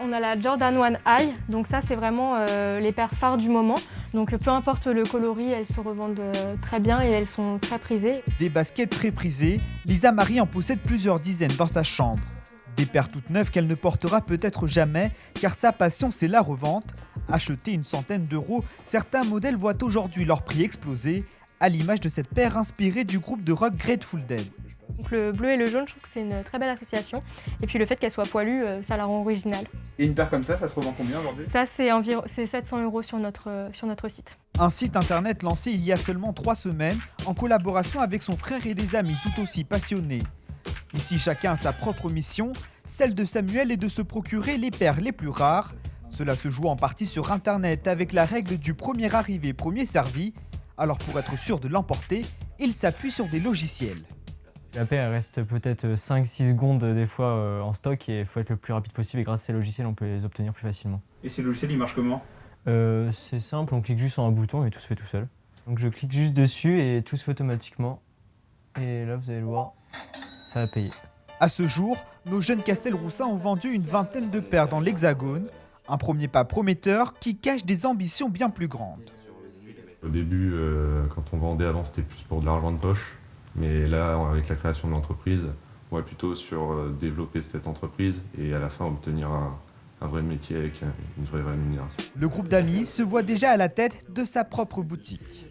On a la Jordan 1 High, donc ça c'est vraiment les paires phares du moment. Donc peu importe le coloris, elles se revendent très bien et elles sont très prisées. Des baskets très prisées, Lisa Marie en possède plusieurs dizaines dans sa chambre. Des paires toutes neuves qu'elle ne portera peut-être jamais, car sa passion c'est la revente. Acheter une centaine d'euros, certains modèles voient aujourd'hui leur prix exploser, à l'image de cette paire inspirée du groupe de rock Grateful Dead. Donc le bleu et le jaune, je trouve que c'est une très belle association. Et puis le fait qu'elle soit poilue, ça la rend originale. Et une paire comme ça se revend combien aujourd'hui? Ça c'est environ 700 € sur notre site. Un site internet lancé il y a seulement 3 semaines, en collaboration avec son frère et des amis tout aussi passionnés. Ici, chacun a sa propre mission, celle de Samuel est de se procurer les paires les plus rares. Cela se joue en partie sur internet avec la règle du premier arrivé, premier servi. Alors pour être sûr de l'emporter, il s'appuie sur des logiciels. La paire elle reste peut-être 5-6 secondes des fois en stock et il faut être le plus rapide possible et grâce à ces logiciels on peut les obtenir plus facilement. Et ces logiciels ils marchent comment? C'est simple, on clique juste sur un bouton et tout se fait tout seul. Donc je clique juste dessus et tout se fait automatiquement. Et là vous allez le voir, ça va payer. À ce jour, nos jeunes Castelroussins ont vendu une vingtaine de paires dans l'Hexagone. Un premier pas prometteur qui cache des ambitions bien plus grandes. Au début, quand on vendait avant, c'était plus pour de l'argent de poche. Mais là, avec la création de l'entreprise, on va plutôt sur développer cette entreprise et à la fin obtenir un vrai métier avec une vraie rémunération. Le groupe d'amis se voit déjà à la tête de sa propre boutique.